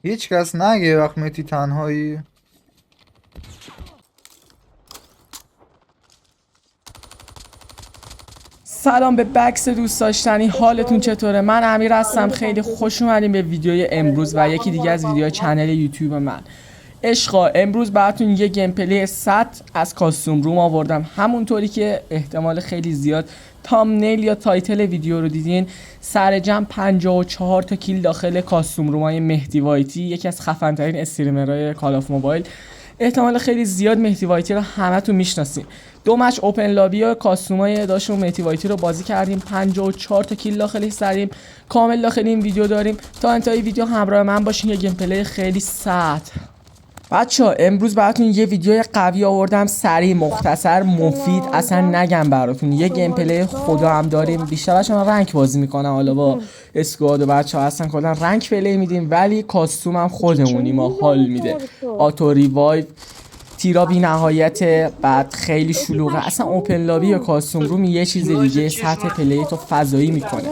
هیچ کس نگه وقت متی تنهایی. سلام به بکس دوست داشتنی، حالتون چطوره؟ من امیر هستم. خیلی خوش اومدیم به ویدیوی امروز و یکی دیگه از ویدیوهای چنل یوتیوب من. عشقا امروز براتون یه گیم پلی 100 از کاستوم روم آوردم، همونطوری که احتمال خیلی زیاد تامنیل یا تایتل ویدیو رو دیدین. سر جمع 54 تا کیل داخل کاستوم رومای مهدی وایتی، یکی از خفن‌ترین استریمرهای کال آف موبایل. احتمال خیلی زیاد مهدی وایتی رو همتون میشناسین. دو مچ اوپن لابی و کاستومای داشتون مهدی وایتی رو بازی کردیم، 54 تا کیل داخلش زدیم. کامل داخل این ویدیو داریم. تا انتهای ویدیو همراه من باشین. یه گیم پلی خیلی سخت. بچه‌ها امروز براتون یه ویدیو قوی آوردم، سریع، مختصر، مفید، اصلا نگم براتون. یه گیم پلی خدا هم داریم. بیشترش من رنگ بازی میکنم، حالا با اسکواد و بچه‌ها هستن کلا رنگ پلی میدیم، ولی کاستوم هم خودمونی، ما حال میده. آتو ریوایو، تیرا بی نهایت، بعد خیلی شلوغه. اصلا اوپن لابی یا کاستوم روم یه چیز دیگه، سطح پلی تو فضایی میکنه.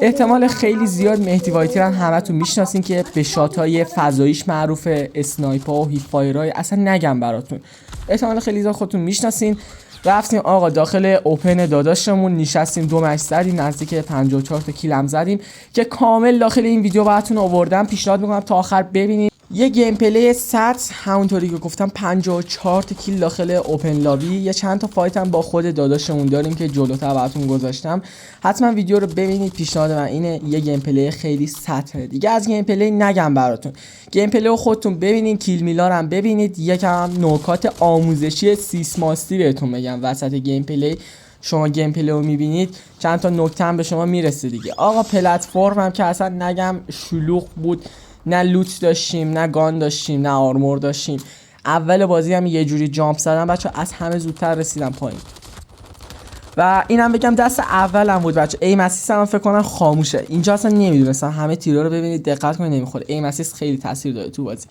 احتمال خیلی زیاد مهدی وایتی رو همتون میشناسین که به شاتای فضاییش معروفه، اسنایپر و هیپ فایرای، اصلا نگم براتون. احتمال خیلی زیاد خودتون میشناسین. رفتیم آقا داخل اوپن داداشمون، نشستیم، دو مچ زدیم، نزدیک 54 تا کیل هم زدیم که کامل داخل این ویدیو براتون آوردم. پیشنهاد میکنم تا آخر ببینید. یه گیم پلی 100 همونطوری که گفتم 54 تا کیل داخل اوپن لابی. یه چند تا فایت هم با خود داداشمون داریم که جلوتر براتون گذاشتم. حتما ویدیو رو ببینید. پیشنهاد من اینه، یه گیم پلی خیلی سطحه دیگه. از گیم پلی نگم براتون، گیم پلی رو خودتون ببینید، کیل میلار هم ببینید. یکم نکات آموزشی سیسماستی بهتون بگم وسط گیم پلی. شما گیم پلی رو میبینید، چند تا نکته هم به شما میرسه دیگه. آقا پلتفرم هم که اصلا نگم شلوغ بود، نه لوت داشتیم، نه گان داشتیم، نه آرمور داشتیم. اول بازی هم یه جوری جامپ زدم بچه، از همه زودتر رسیدم پایین. و اینم بگم دست اولم بود بچه. ایم اسیست هم فکر کنم خاموشه اینجا، اصلا نمیدونستم. همه تیرا رو ببینید، دقت کنید نمیخوره. ایم اسیست خیلی تاثیر داره تو بازی.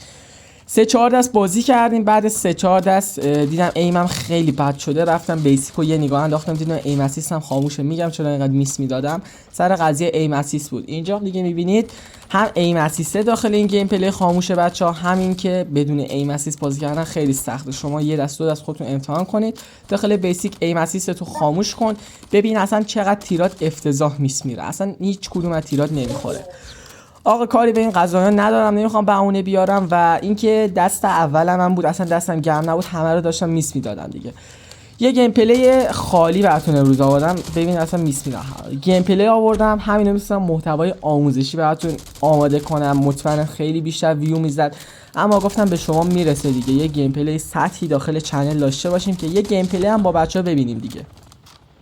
3-4 دست بازی کردیم. بعد 3-4 دست دیدم ایمم خیلی بد شده، رفتم بیسیکو یه نگاه انداختم، دیدم ایم اسیستم خاموشه. میگم چرا اینقدر میس میدادم، سر قضیه ایم اسیست بود. اینجا دیگه میبینید هم ایم اسیست داخل این گیم پلی خاموشه بچه‌ها، همین که بدون ایم اسیست بازی کردن خیلی سخته. شما یه دست دو دست خودتون امتحان کنید، داخل بیسیک ایم اسیست تو خاموش کن، ببین اصلا چقدر تیرات افتضاح میس میره، اصلا هیچ کدوم از تیرات نمیخوره. آقا کاری به این قضایا ندارم، نمیخوام بهونه بیارم. و اینکه دست اولم هم بود، اصلا دستم گرم نبود، همه رو داشتم میس میدادم دیگه. یه گیم پلی خالی براتون امروز آوردم، ببین اصلا میس میدادم. گیم پلی آوردم، همین میستم محتوای آموزشی براتون آماده کنم، مطمئنم خیلی بیشتر ویو میزد، اما گفتم به شما میرسه دیگه. یه گیم پلی سطحی داخل چنل داشته باشیم که یه گیم پلی هم با بچه‌ها ببینیم دیگه.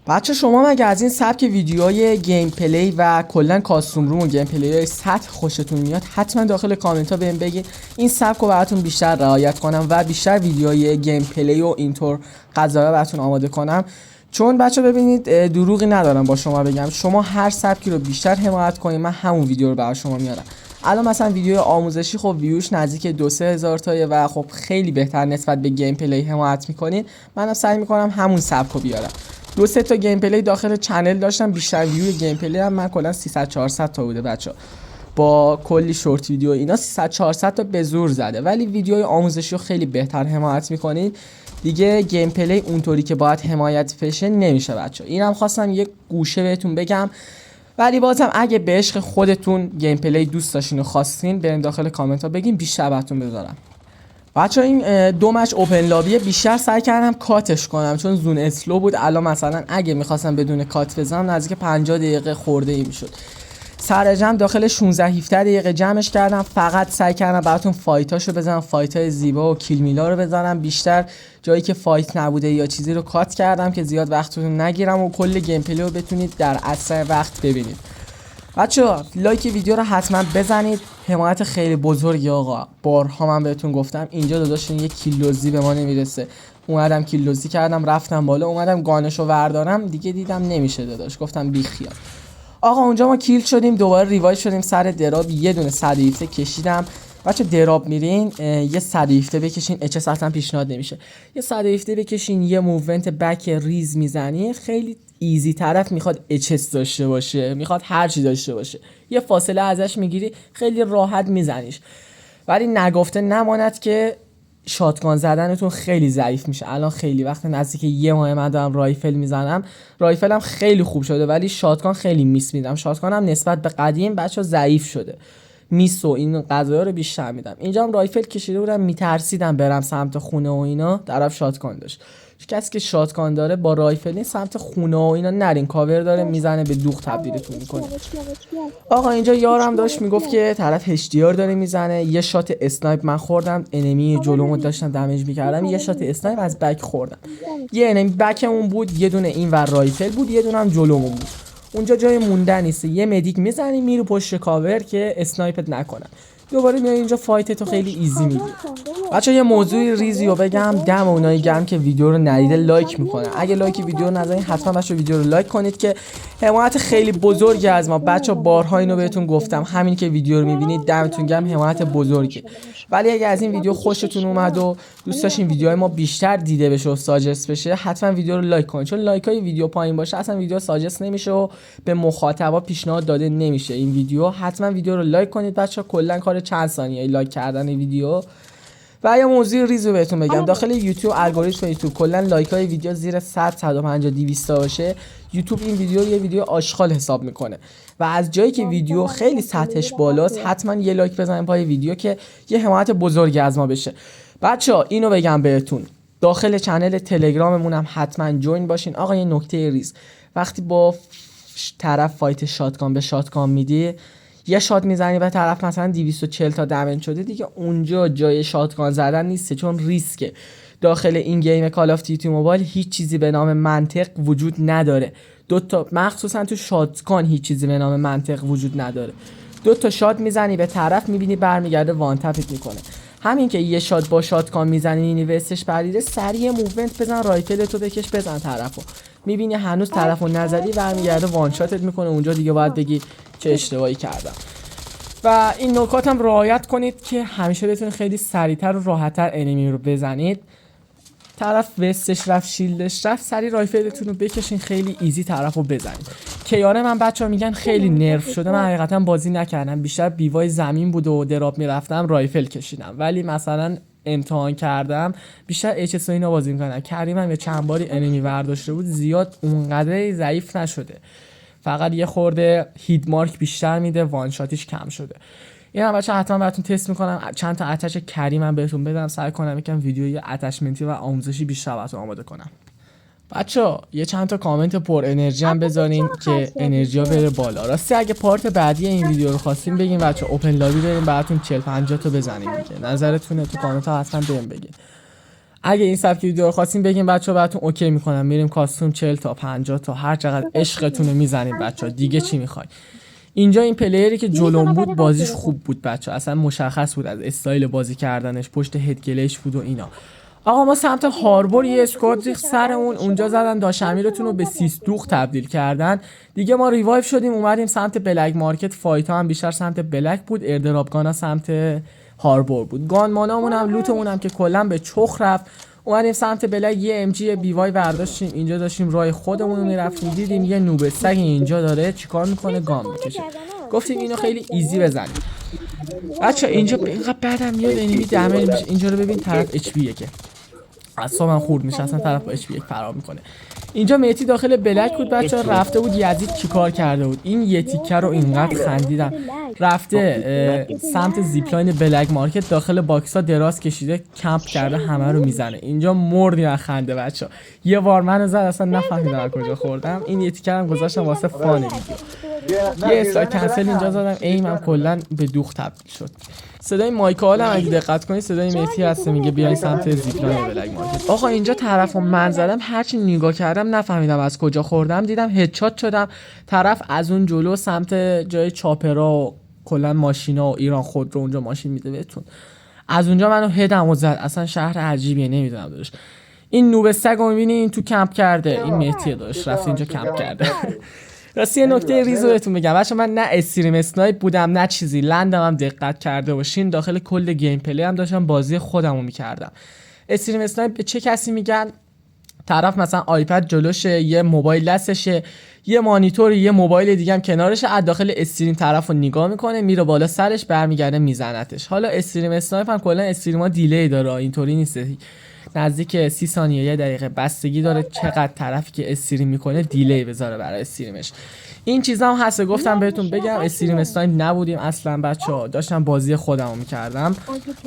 بچه شما مگه از این سبک ویدیوهای گیم پلی و کلا کاستوم روم و گیم پلی های سطح خوشتون میاد؟ حتما داخل کامنت ها بهم بگید این سبک رو براتون بیشتر رعایت کنم و بیشتر ویدیوهای گیم پلی و اینطور قضایا براتون آماده کنم. چون بچه ببینید دروغی ندارم با شما بگم، شما هر سبکی رو بیشتر حمایت کنید من همون ویدیو رو برای شما میارم. الان مثلا ویدیو آموزشی خب ویوش نزدیک 2-3 هزار تایه و خب خیلی بهتر نسبت به گیم پلی حمایت میکنید. منم سعی میکنم همون سبک رو بیارم. 2-3 تا گیم پلی داخل چنل داشتم، بیشتر ویو گیم پلی هم من کلا 300-400 تا بوده بچه‌ها، با کلی شورت ویدیو اینا 300-400 تا به زور زده. ولی ویدیوی آموزشی رو خیلی بهتر حمایت میکنید دیگه. گیم پلی اونطوری که باید حمایت بشه نمیشه بچه‌ها. اینم خواستم یه گوشه بهتون بگم. ولی بازم اگه به عشق خودتون گیم پلی دوست داشتین و خواستین، بریم داخل کامنت ها بگین بیشتر براتون بذارم. بچه این دو مچ اوپن لابی بیشتر سعی کردم کاتش کنم چون زون اسلو بود. الان مثلا اگه میخواستم بدون کات بزنم نزدیک 50 دقیقه خورده ای میشد. سر جمع داخل 16-17 دقیقه جمعش کردم. فقط سعی کردم براتون فایتاشو بزنم، فایتای زیبا و کیل میلا رو بزنم. بیشتر جایی که فایت نبوده یا چیزی رو کات کردم که زیاد وقتتون نگیرم و کل گیم پلی رو بتونید در اسرع وقت ببینید. بچه‌ها لایک ویدیو رو حتما بزنید، حمایت خیلی بزرگی آقا. بارها من بهتون گفتم اینجا داداشون یک کیلوزی به ما نمیرسه. اومدم کیلوزی کردم، رفتم بالا، اومدم گانشو وردارم دیگه، دیدم نمیشه داداش، گفتم بی خیال. آقا اونجا ما کیل شدیم، دوباره ریوایو شدیم سر دراب. یه دونه 117 کشیدم. بچه دراب میرین یه 117 بکشین، اچ اصلا پیشنهاد نمیشه. یه 117 بکشین، یه موومنت بک ریز میزنی، خیلی ایزی. طرف میخواد اچ داشته باشه، میخواد هر چی داشته باشه، یه فاصله ازش میگیری، خیلی راحت میزنیش. ولی نگفته نماند که شاتگان زدنتون خیلی ضعیف میشه. الان خیلی وقت نزدیک یه ماه من دارم رایفل میزنم، رایفلم خیلی خوب شده ولی شاتگان خیلی میس میدم. شاتگانم نسبت به قدیم بچه‌ها ضعیف شده، میس و این قضایا رو بیشتر میدم. اینجا هم رایفل کشیده بودم، میترسیدم برم سمت خونه و اینا، طرف شاتگان داشت. کسی که شاتگان داره با رایفل این سمت خونه و اینا نرین، کاور داره میزنه به دوغ تبدیلتون میکنه. آقا اینجا یارم داشت میگفت که طرف HDR داره میزنه، یه شات اسنایپ من خوردم، انمی جلومو داشتم دمیج میکردم، یه شات اسنایپ از بک خوردم. یه انمی بکمون بود، یه دونه این ور رایفل بود، یه دونه هم جلومون بود. اونجا جای موندن نیست، یه مدیک میزنی میری پشت کاور که اسنایپت نکنن، دوباره میای اینجا فایت تو خیلی ایزی میگیری. بچه‌ها یه موضوع ریزی رو بگم، دم اونایی گرم که ویدیو رو ندیده لایک میکنن. اگه لایک ویدیو رو نزنید حتما بچه‌ها ویدیو رو لایک کنید که حمایت خیلی بزرگی از ما. بچه‌ها بارها اینو بهتون گفتم، همین که ویدیو رو میبینید دمتون گرم، حمایت بزرگه. ولی اگه از این ویدیو خوشتون اومد و دوست داشتین ویدیوهای ما بیشتر دیده بشه و ساجست بشه، حتما ویدیو رو لایک کنید، چون لایکای ویدیو پایین باشه اصلا ویدیو ساجست نمیشه و به مخاطبا پیشنهاد داده نمیشه این ویدیو. حتما ویدیو رو لایک کنید بچه‌ها، کلا کار چند ثانیه لایک کردن ویدیو. و یه موضوع ریزو بهتون بگم، داخل یوتیوب الگوریتم یوتیوب کلا لایک های ویدیو زیر 100 150 200 باشه، یوتیوب این ویدیو یه ویدیو آشغال حساب میکنه و از جایی که ویدیو خیلی سطحش بالاست حتما یه لایک بزنید پای ویدیو که یه حمایت بزرگی از ما بشه. بچه‌ها اینو بگم بهتون، داخل چنل تلگراممون هم حتما جوین باشین. آقا یه نکته ریز، وقتی با طرف فایت شاتگان به شاتگان میدی، یه شات میزنی و طرف مثلا 240 تا دمج شده، دیگه اونجا جای شاتگان زدن نیست، چون ریسکه. داخل این گیم کال آف دیوتی موبایل هیچ چیزی به نام منطق وجود نداره. مخصوصا تو شاتگان هیچ چیزی به نام منطق وجود نداره. 2 شات میزنی به طرف میبینی برمیگرده وان تپت میکنه. همین که یه شات با شاتگان میزنی میبینی وستش پریده، سریع موومنت بزن، رایفل تو بکش بزن طرفو، میبینی هنوز طرفو نزدی برمیگرده وان شاتت میکنه. اونجا دیگه باید بگی چه اشتباهی کردم. و این نکات هم رعایت کنید که همیشه بتونید خیلی سریعتر و راحتتر انمی رو بزنید. طرف وستش رفت، شیلدش رفت، سری رایفلتون رو بکشین، خیلی ایزی طرف رو بزنید. کیانه من بچه ها میگن خیلی نرف شده، من حقیقتا بازی نکردم، بیشتر بیوای زمین بود و دراب میرفتم رایفل کشیدم، ولی مثلا امتحان کردم بیشتر HS اینا بازی میکنم. کریم هم یه چند باری انمی برداشته بود، زیاد اونقدر ضعیف نشده، فقط یه خورده هید مارک بیشتر میده، وان شاتش کم شده. این هم بچه حتما براتون تست میکنم، چند تا اتچ کریم هم بهتون بدم، سعی کنم یکم ویدیوی اتچمنتی و آموزشی بیشتر براتون آماده کنم. بچه یه چند تا کامنت پر انرژی هم بذارین که انرژی ها بره بالا. راستی اگه پارت بعدی این ویدیو رو خواستین بگین بچه، اوپن لابی بریم براتون 40 50 تا بزنیم دیگه، نظرتونه تو کامنت ها حتما بهم بگین. اگه این سبک ویدیو رو خواستین بگین بچه‌ها براتون اوکی میکنم، میریم کاستوم 40 تا 50 تا هر چقدر عشقتون رو میزنیم بچه‌ها، دیگه چی میخواین. اینجا این پلیری که جلوم بود بازیش خوب بود بچه‌ها، اصلا مشخص بود از استایل بازی کردنش، پشت هدگلش بود و اینا. آقا ما سمت هاربور یه اسکواد ریخ سرمون، اونجا زدن داشمیرتون رو به سیستوخ تبدیل کردن دیگه. ما ریوایو شدیم اومدیم سمت بلک مارکت، فایت ها هم بیشتر سمت بلک بود، ایردراپ گانا سمت هاربور بود، گان مانامون هم لوتمون هم که کلا به چخ رفت. اومدیم سمت بلک یه ام جی بیوای برداشتیم، اینجا داشتیم راه خودمون رو میرفتیم، دیدیم یه نوب سگ اینجا داره چیکار میکنه، گام میکشه، گفتیم اینو خیلی ایزی بزنیم. بچا اینجا اینقدر بعدم میاد انیمی دمیج میشه. اینجا رو ببین طرف اچ پی یکه، اصلا من خورد میشه، اصلا طرف با اچ پی یک فرار میکنه. اینجا مهدی داخل بلک بود بچه ها، رفته بود یزید چیکار کرده بود، این یه تیکه رو اینقدر خندیدم، رفته سمت زیپلاین بلک مارکت داخل باکس ها دراز کشیده کمپ کرده، همه رو میزنه. اینجا مردی از خنده بچه ها، یه بار منو زد اصلا نفهمیدم از کجا خوردم. این یه تیکه هم گذاشتم واسه فان ویدیو. یه استار کنسل اینجا زدم، ایمم کلا به دوخ تبدیل شد. صدای مایکال هم اگه دقت کنید صدای مهدی هست، میگه بیاین سمت زیپلاین بلک مارکت. آقا اینجا طرفو من زدم، هرچی نگاه کردم نفهمیدم از کجا خوردم، دیدم هدشات شدم. طرف از اون جلو سمت جای چاپرا و کلا ماشینا و ایران خودرو اونجا ماشین میده بهتون، از اونجا منو هدم و زد. اصلا شهر عجیبیه، نمیدونم داشت. این نوب سگو میبینین تو کمپ کرده، این مهدی داشت رفت اینجا کمپ کرده. راستی یه نکته ریزو بهتون بگم بچا، من نه استریم اسنایپ بودم نه چیزی، لندم هم دقت کرده باشین، داخل کل گیم پلی هم داشتم بازی خودمو میکردم. استریم اسنایپ به چه کسی میگن؟ طرف مثلا آیپد جلوشه، یه موبایل دستشه، یه مانیتور یه موبایل دیگه هم کنارش، از داخل استریم طرفو نگاه میکنه، میره بالا سرش، برمیگرده میزنتش. حالا استریم اسنایپ هم کلا استریما دیلی داره، اینطوری نیست نزدیک 30 ثانیه 1 دقیقه بستگی داره چقدر طرفی که استریم میکنه دیلی بذاره برای استریمش. این چیزا هم هست گفتم بهتون بگم. استریم اسنایپ نبودیم اصلا بچه‌ها، داشتم بازی خودمو میکردم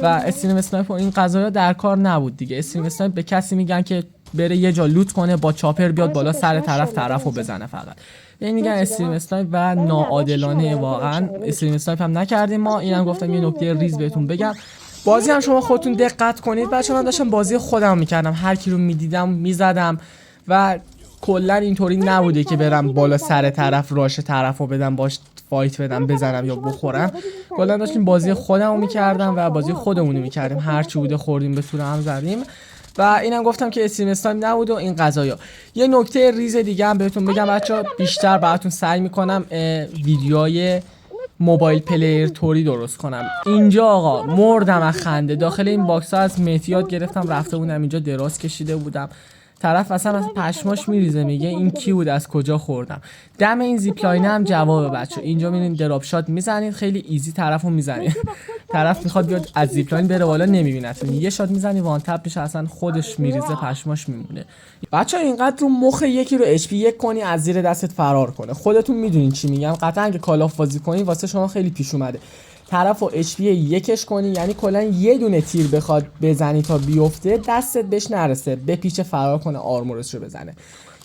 و استریم اسنایپ این قضايا در کار نبود دیگه. استریم اسنایپ به کسی میگن که بره یه جا لوت کنه با چاپر بیاد بالا سر طرفو بزنه فقط. یعنی میگن استریم اسنایپ و ناعادلانه. واقعا استریم اسنایپ هم نکردیم ما. اینم گفتم یه نکته ریز بهتون بگم. بازی هم شما خودتون دقت کنید بچه‌ها، من داشتم بازی خودم میکردم، هر کی رو میدیدم میزدم و کلا اینطوری نبوده که برم بالا سر طرف راش طرفو بدم باش فایت بدم بزنم یا بخورم. کلا داشتیم بازی خودمو میکردم و بازی خودمونو میکردیم، هر چی بوده خوردیم به طور هم زدیم و اینم گفتم که استریم اسنایپ نبود و این قضايا. یه نکته ریز دیگه هم بهتون بگم بچه‌ها، بیشتر براتون سعی میکنم ویدیوهای موبایل پلیر توری درست کنم. اینجا آقا مردم از خنده، داخل این باکس ها از متیاد گرفتم رفته بودم اینجا دراز کشیده بودم، طرف اصلا از پشماش میریزه میگه این کی بود از کجا خوردم. دم این زیپلاینه هم جواب بچه، اینجا میرین دراپ شات میزنید خیلی ایزی طرفو میزنید. طرف میخواد بیاد از زیپلاین بره بالا نمیبینتون، یه شات میزنی وان تپ میشه اصلا خودش میریزه پشماش میمونه. بچه اینقدر رو مخ یکی رو اچ پی 1 کنی از زیر دستت فرار کنه. خودتون میدونین چی میگم، قطعا اگه کال آف بازی کنی واسه شما خیلی پیش اومده. طرفو اچ پی 1 کنی، یعنی کلا یه دونه تیر بخواد بزنی تا بیفته دستت بهش نرسه، بپیچه فرار کنه آرمورش رو بزنه.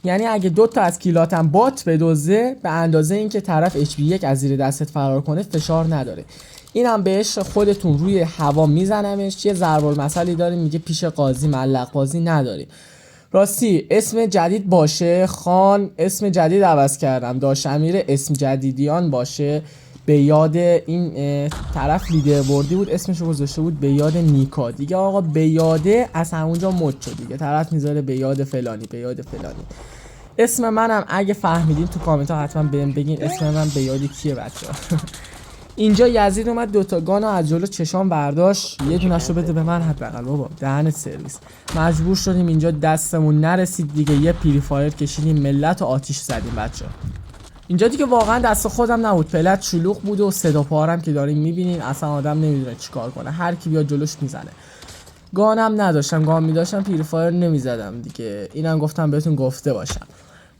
یعنی اگه 2 تا از کیلاتم بات بدوزه به اندازه اینکه طرف اچ پی 1 از زیر دستت فرار کنه فشار نداره. اینم بهش خودتون روی هوا میزنمش. یه ضرب المثلی داریم میگه پیش قاضی ملق بازی نداری. راستی اسم جدید باشه خان، اسم جدید عوض کردم، داشمیر اسم جدیدیان باشه، به یاد این طرف لیدر بردی بود اسمشو گذاشته بود به یاد نیکا دیگه. آقا به یاده از همونجا مد شد دیگه، طرف میذاره به یاد فلانی به یاد فلانی. اسم منم اگه فهمیدین تو کامنت ها حتما بهم بگین اسم من به یاد کیه بچه‌ها. اینجا یزید اومد 2 تا گانو از جلو چشام برداشت، یه دونش رو بده به من حداقل بابا، دهنت سرویس. مجبور شدیم اینجا دستمون نرسید دیگه، یه پیریفایر کشیدیم ملت و آتیش زدیم بچه‌ها. اینجا دیگه واقعا دست خودم نبود، پلت شلوغ بود و صدا پارم که دارین میبینین اصلا آدم نمیدونه چیکار کنه، هر کی بیاد جلوش میزنه. گانم نداشتم، گان میداشتم پیریفایر نمیزدم دیگه. اینم گفتم بهتون گفته باشم.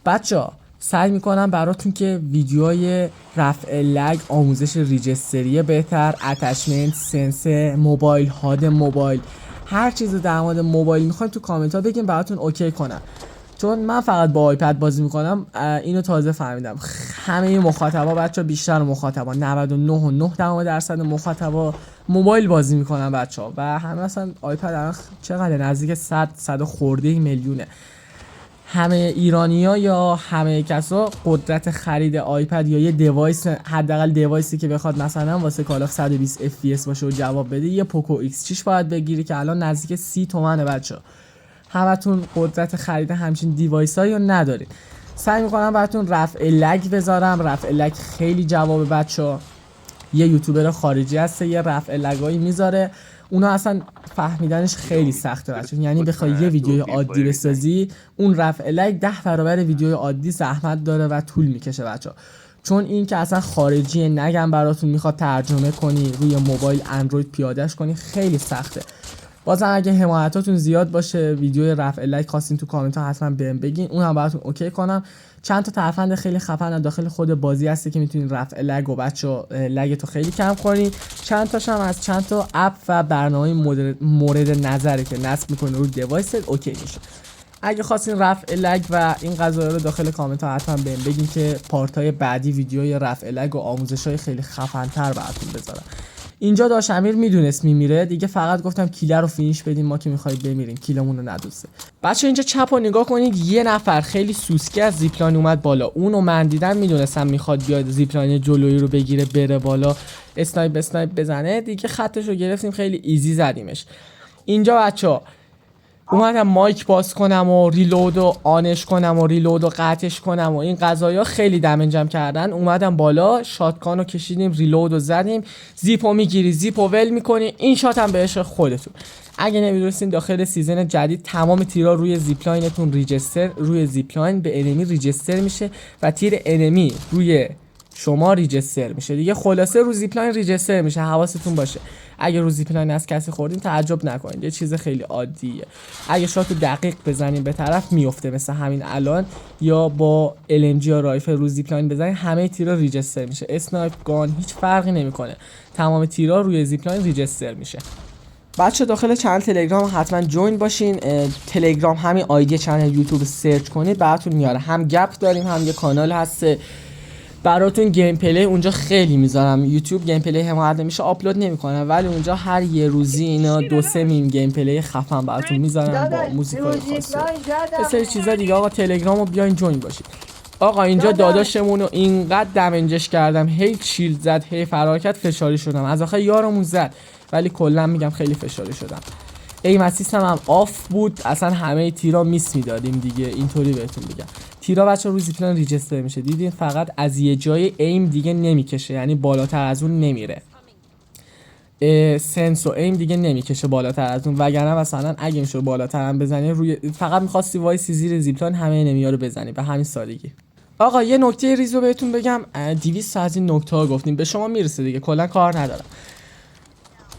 بچه‌ها سعی میکنم براتون که ویدیوهای رفع لگ، آموزش ریجستری بهتر، اتچمنت، سنس موبایل، هاد موبایل، هر چیز در مورد موبایل میخواین تو کامنت ها بگین براتون اوکی کنم. چون من فقط با آیپد بازی میکنم، اینو تازه فهمیدم. همه مخاطبا بچه‌ها، بیشتر مخاطبا 99.9% مخاطبا موبایل بازی میکنن بچه‌ها و همه اصلا آیپد الان چقدر نزدیک 100 خورده میلیونه. همه ایرانی‌ها یا همه کسا قدرت خرید آیپد یا یه دیوایس، حداقل دیوایسی که بخواد مثلا واسه کال آف 120 FPS باشه و جواب بده، یه پوکو X6 باید بگیری که الان نزدیک 30 تومنه بچه‌ها. همتون قدرت خرید همچین دیوایسایی رو ندارید. سعی می‌کنم براتون رفع لگ بذارم. رفع لگ خیلی جواب بچه‌ها. یه یوتیوبر خارجی هست یه رفع لگایی میذاره، اونا اصلا فهمیدنش خیلی سخته بچه‌ها. یعنی بخوای یه ویدیوی عادی بسازی، اون رفع لگ 10 برابر ویدیوی عادی زحمت داره و طول میکشه بچه‌ها. چون این که اصلا خارجی نگم براتون میخواد ترجمه کنی روی موبایل اندروید پیادهش کنی خیلی سخته. بازم اگه حمایتاتون زیاد باشه ویدیو رفع لگ خواستین تو کامنت ها حتما بهم بگین، اونم براتون اوکی کنم. چند تا ترفند خیلی خفن داخل خود بازی هستی که میتونین رفع لگ و بچا لگتو خیلی کم کنین. چند تاش هم از چند تا اپ و برنامه مورد نظری که نصب میکنه روی دیوایست اوکی میشه. اگه خواستین رفع لگ و این قضايا رو داخل کامنت ها حتما بهم بگین که پارتای بعدی ویدیوی رفع لگ و آموزش‌های خیلی خفن‌تر براتون بذارم. اینجا داش امیر میدونست میمیره دیگه، فقط گفتم کیلر رو فینیش بدیم، ما که میخوایم بمیریم کیلمون رو ندوسته. بچه اینجا چپ رو نگاه کنید، یه نفر خیلی سوسکی از زیپلاین اومد بالا، اونو من دیدم میدونستم میخواد بیاد زیپلاین جلویی رو بگیره بره بالا اسنایپ بزنه دیگه، خطش رو گرفتیم خیلی ایزی زدیمش. اینجا بچه اومدم مایک باز کنم و ریلود و آنش کنم و ریلود و قطعش کنم و این قضایا خیلی دمنجم کردن. اومدم بالا شاتگان رو کشیدیم، ریلود رو زدیم، زیپو میگیری، زیپو ول میکنی، این شات هم به عشق خودتون. اگه نمیدونستین داخل سیزن جدید تمام تیرا روی زیپلاینتون ریجستر، روی زیپلاین به انمی ریجستر میشه و تیر انمی روی شما ریجستر میشه دیگه. خلاصه رو زیپلاین ریجستر میشه، حواستون باشه. اگه رو زیپلاین از کسی خوردین تعجب نکنید، یه چیز خیلی عادیه. اگه شاتو دقیق بزنین به طرف میفته مثل همین الان، یا با LMG یا رایفل رو زیپلاین بزنین همه تیرا ریجستر میشه. اسنایپ گان هیچ فرقی نمیکنه، تمام تیرا روی زیپلاین ریجستر میشه. بچه داخل چنل تلگرام حتما جوین باشین. تلگرام همین آیدی چنل یوتیوب سرچ کنید براتون میاره. هم گپ داریم، هم یه کانال هست براتون گیم پلی. اونجا خیلی میذارم، یوتیوب گیم پلی حمایت نمیشه آپلود نمیکنه، ولی اونجا هر یه روزی اینا 2-3 میم گیم پلی خفن براتون میذارم با موزیکای خاص. یه سری چیزا دیگه. آقا تلگرامو بیاین جوین باشید. آقا اینجا داداشمونو اینقدر دمنجش کردم، هی شیلد زد، هی فرار کرد، فشاری شدم. از آخر یارمون زد، ولی کلا میگم خیلی فشاری شدم. ایم اسیستم هم آف بود، اصلا همه تیرا میس میدادیم دیگه. اینطوری بهتون بگم تیرا بچه روی زیپلاین ریجستر میشه، دیدین فقط از یه جای ایم دیگه نمیکشه، یعنی بالاتر از اون نمیره. سنس و ایم دیگه نمیکشه بالاتر از اون، وگرنه مثلا اگه میشه بالاتر هم بزنی روی، فقط میخواستی وایسی زیر زیپلاین همه انمیا رو بزنی به همین سادگی. آقا یه نکته ریزو بهتون بگم، 200 از این نکته ها گفتیم به شما میرسه دیگه، کلا کار ندارم.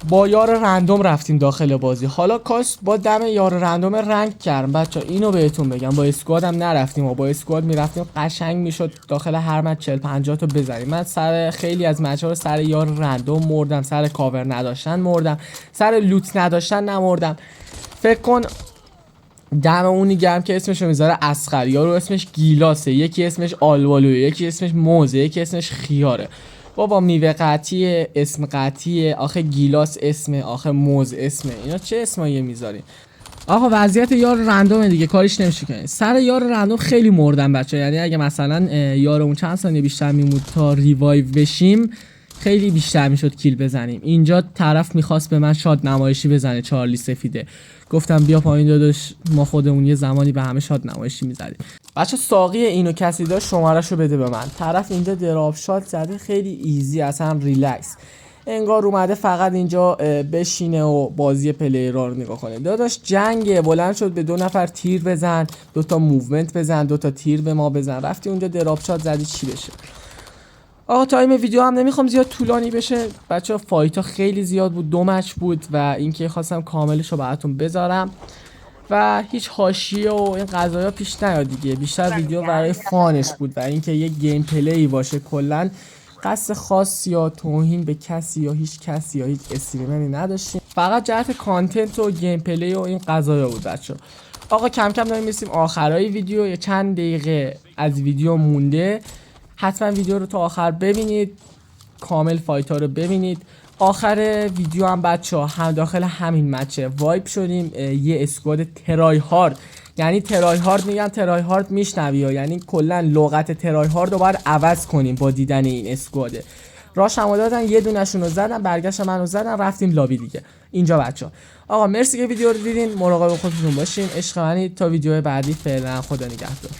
با یار رندوم رفتیم داخل بازی، حالا کاش با دم یار رندوم رنگ کردم بچه، اینو بهتون بگم. با اسکواد هم نرفتیم و با اسکواد میرفتیم قشنگ میشد داخل هر مچ 40-50 تا بزنیم. من سر خیلی از مچ ها رو سر یار رندوم مردم، سر کاور نداشتن مردم، سر لوت نداشتن نمردم. فکر کن دم اونی گرم که اسمشو میذاره اسخر، یارو اسمش گیلاسه، یکی اسمش آلوالوه، یکی اسمش موزه، یکی اسمش خیاره. بابا میوه قطعیه، اسم قطعیه، آخه گیلاس اسمه، آخه موز اسمه، اینا چه اسمایی میذارین؟ آقا وضعیت یار رندومه دیگه، کاریش نمیشه کنید. سر یار رندوم خیلی مردم بچه، یعنی اگه مثلا یارمون چند ثانیه بیشتر میمود تا ریوایو بشیم خیلی بیشتر میشد کیل بزنیم. اینجا طرف میخواست به من شاد نمایشی بزنه، چارلی سفیده. گفتم بیا پایین داداش، ما خودمون یه زمانی به همه شاد نمایشی میزدیم. بچه ساقی اینو کسی داشت شمارهشو بده به من. طرف اینجا دراپ شات زده، خیلی ایزی، اصلا ریلکس، انگار اومده فقط اینجا بشینه و بازی پلیرها رو نگاه کنه. داداش جنگه، بلند شد به 2 نفر تیر بزن، 2 تا موومنت بزن، 2 تا تیر به ما بزن، رفتی اونجا دراپ شات زدی چی بشه؟ آقا تایم ویدیو هم نمیخوام زیاد طولانی بشه بچه، فایت ها خیلی زیاد بود، 2 مچ بود و اینکه خواستم کاملش رو براتون بذارم و هیچ حاشیه و این قضایا پیش نیاد دیگه. بیشتر ویدیو برای فانش بود و اینکه یک گیم پلی باشه. کلا قصد خاص یا توهین به کسی یا هیچ کسی یا هیچ استریمری نداشتیم، فقط جهت کانتنت و گیم پلی و این قضایا بود بچه. آقا کم کم داریم میرسیم آخرای ویدیو، یه چند دقیقه از ویدیو مونده، حتما ویدیو رو تا آخر ببینید، کامل فایت ها رو ببینید. آخر ویدیو هم بچه هم داخل همین مچه وایب شدیم یه اسکواد ترای هارد، یعنی ترای هارد میگن ترای هارد میشنوی، یعنی کلا لغت ترای هارد رو باید عوض کنیم با دیدن این اسکواده. راش هم دادن، یه دونشون رو زدن، برگشت منو زدن، رفتیم لابی دیگه. اینجا بچه آقا مرسی که ویدیو رو دیدین، مراقب خودتون باشین، عشق منید. تا ویدیو بعدی فعلا خدا نگهدار.